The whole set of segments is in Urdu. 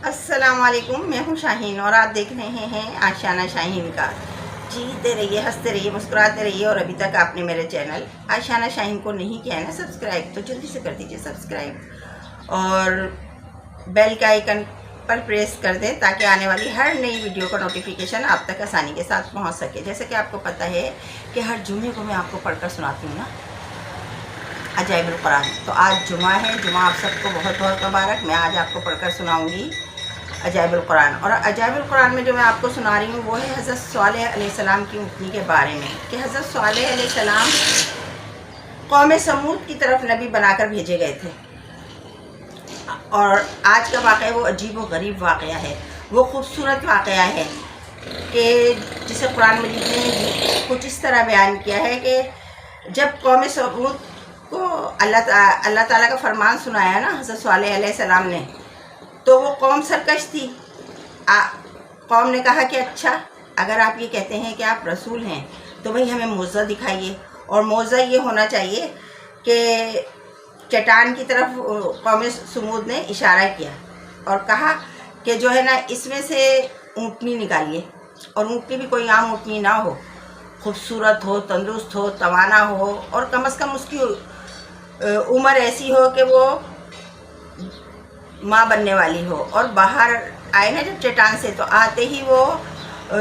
السلام علیکم، میں ہوں شاہین اور آپ دیکھ رہے ہیں آشیانہ شاہین کا۔ جیتے رہیے، ہنستے رہیے، مسکراتے رہیے۔ اور ابھی تک آپ نے میرے چینل آشیانہ شاہین کو نہیں کیا ہے نا سبسکرائب، تو جلدی سے کر دیجیے سبسکرائب اور بیل کا آئیکن پر پریس کر دیں تاکہ آنے والی ہر نئی ویڈیو کا نوٹیفیکیشن آپ تک آسانی کے ساتھ پہنچ سکے۔ جیسے کہ آپ کو پتہ ہے کہ ہر جمعے کو میں آپ کو پڑھ کر سناتی ہوں نا عجائب القرآن، تو آج جمعہ ہے، جمعہ آپ سب کو بہت بہت مبارک۔ میں آج آپ کو پڑھ کر سناؤں گی عجائب القرآن، اور عجائب القرآن میں جو میں آپ کو سنا رہی ہوں وہ ہے حضرت صالح علیہ السلام کی اونٹنی کے بارے میں، کہ حضرت صالح علیہ السلام قوم سمود کی طرف نبی بنا کر بھیجے گئے تھے، اور آج کا واقعہ وہ عجیب و غریب واقعہ ہے، وہ خوبصورت واقعہ ہے کہ جسے قرآن مجید نے کچھ اس طرح بیان کیا ہے کہ جب قوم سمود کو اللہ تعالیٰ کا فرمان سنایا نا حضرت صالح علیہ السلام نے، تو وہ قوم سرکش تھی۔ قوم نے کہا کہ اچھا، اگر آپ یہ کہتے ہیں کہ آپ رسول ہیں تو بھئی ہمیں معجزہ دکھائیے، اور معجزہ یہ ہونا چاہیے کہ چٹان کی طرف قوم سمود نے اشارہ کیا اور کہا کہ جو ہے نا اس میں سے اونٹنی نکالیے، اور اونٹنی بھی کوئی عام اونٹنی نہ ہو، خوبصورت ہو، تندرست ہو، توانا ہو، اور کم از کم اس کی عمر ایسی ہو کہ وہ ماں بننے والی ہو، اور باہر آئے نا جب چٹان سے تو آتے ہی وہ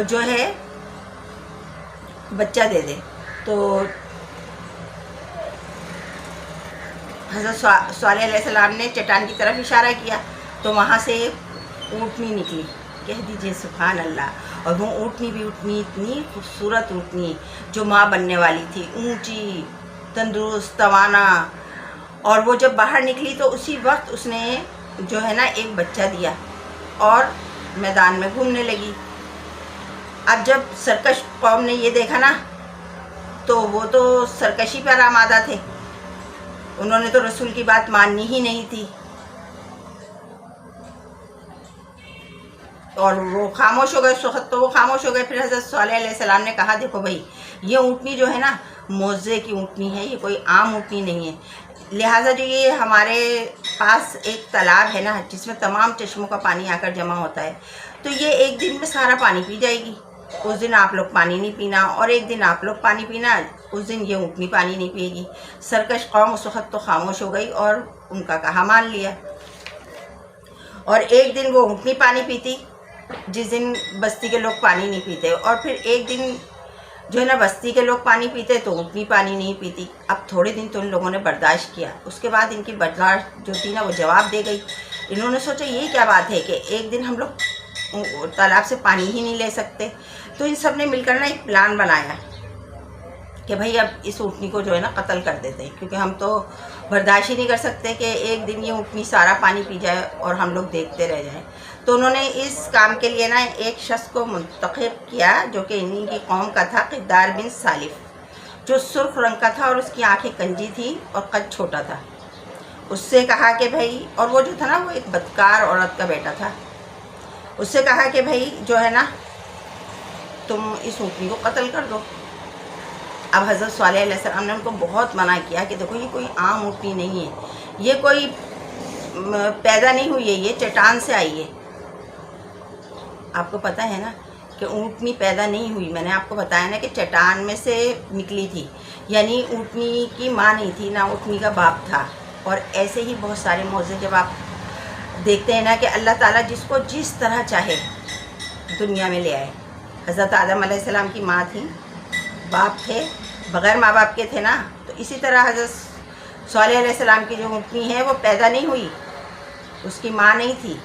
جو ہے بچہ دے دے۔ تو حضرت صالح علیہ السلام نے چٹان کی طرف اشارہ کیا تو وہاں سے اونٹنی نکلی، کہہ دیجئے سبحان اللہ۔ اور وہ اونٹنی بھی اتنی خوبصورت اونٹنی جو ماں بننے والی تھی، اونچی، تندرست، توانا، اور وہ جب باہر نکلی تو اسی وقت اس نے جو ہے نا ایک بچہ دیا اور میدان میں گھومنے لگی۔ اب جب سرکش قوم نے یہ دیکھا نا تو وہ تو سرکشی پر آمادہ تھے، انہوں نے تو رسول کی بات ماننی ہی نہیں تھی، اور وہ خاموش ہو گئے۔ اس وقت تو وہ خاموش ہو گئے۔ پھر حضرت صالح علیہ السلام نے کہا دیکھو بھائی، یہ اونٹنی جو ہے نا معجزے کی اونٹنی ہے، یہ کوئی عام اونٹنی نہیں ہے، لہٰذا جو یہ ہمارے پاس ایک تالاب ہے نا جس میں تمام چشموں کا پانی آ کر جمع ہوتا ہے، تو یہ ایک دن میں سارا پانی پی جائے گی، اس دن آپ لوگ پانی نہیں پینا، اور ایک دن آپ لوگ پانی پینا، اس دن یہ اونٹنی پانی نہیں پیے گی۔ سرکش قوم اس وقت تو خاموش ہو گئی اور ان کا کہا مان لیا، اور ایک دن وہ اونٹنی پانی پیتی جس دن بستی کے لوگ پانی نہیں پیتے، اور پھر ایک دن جو ہے نا بستی کے لوگ پانی پیتے تو اونٹنی پانی نہیں پیتی۔ اب تھوڑے دن تو ان لوگوں نے برداشت کیا، اس کے بعد ان کی برداشت جو تھی نا وہ جواب دے گئی۔ انہوں نے سوچا یہ کیا بات ہے کہ ایک دن ہم لوگ تالاب سے پانی ہی نہیں لے سکتے، تو ان سب نے مل کر نا ایک پلان بنایا کہ بھئی اب اس اونٹنی کو جو ہے نا قتل کر دیتے ہیں، کیونکہ ہم تو برداشت ہی نہیں کر سکتے کہ ایک دن یہ اونٹنی سارا پانی پی جائے اور ہم لوگ دیکھتے رہ جائیں۔ تو انہوں نے اس کام کے لیے نا ایک شخص کو منتخب کیا جو کہ انہی کی قوم کا تھا، قدار بن سالف، جو سرخ رنگ کا تھا اور اس کی آنکھیں کنجی تھی اور قد چھوٹا تھا۔ اس سے کہا کہ بھئی، اور وہ جو تھا نا وہ ایک بدکار عورت کا بیٹا تھا، اس سے کہا کہ بھئی جو ہے نا تم اس اونٹنی کو قتل کر دو۔ اب حضرت صالح علیہ السلام نے ان کو بہت منع کیا کہ دیکھو یہ کوئی عام اونٹنی نہیں ہے، یہ کوئی پیدا نہیں ہوئی ہے، یہ چٹان سے آئی ہے۔ آپ کو پتہ ہے نا کہ اونٹنی پیدا نہیں ہوئی، میں نے آپ کو بتایا نا کہ چٹان میں سے نکلی تھی، یعنی اونٹنی کی ماں نہیں تھی، نہ اونٹنی کا باپ تھا۔ اور ایسے ہی بہت سارے معجزے جب آپ دیکھتے ہیں نا کہ اللہ تعالیٰ جس کو جس طرح چاہے دنیا میں لے آئے۔ حضرت آدم علیہ السلام کی ماں تھی، باپ تھے، بغیر ماں باپ کے تھے نا، تو اسی طرح حضرت صالح علیہ السلام کی جو اونٹنی ہے وہ پیدا نہیں ہوئی، اس کی ماں نہیں تھی،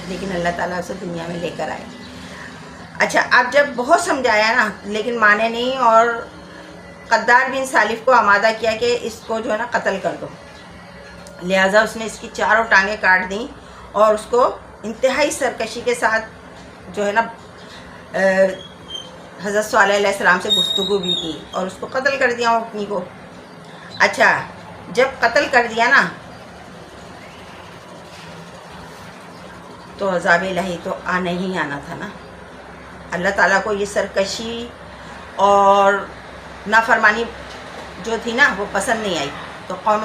لیکن اللہ تعالیٰ اسے دنیا میں لے کر آئے۔ اچھا، اب جب بہت سمجھایا نا لیکن مانے نہیں، اور قدار بن سالف کو آمادہ کیا کہ اس کو جو ہے نا قتل کر دو، لہٰذا اس نے اس کی چاروں ٹانگیں کاٹ دیں اور اس کو انتہائی سرکشی کے ساتھ جو ہے نا حضرت صالح علیہ السلام سے گفتگو بھی کی اور اس کو قتل کر دیا اونٹنی کو۔ اچھا، جب قتل کر دیا نا تو عذاب الہی تو آنا ہی آنا تھا نا۔ اللہ تعالیٰ کو یہ سرکشی اور نافرمانی جو تھی نا وہ پسند نہیں آئی، تو قوم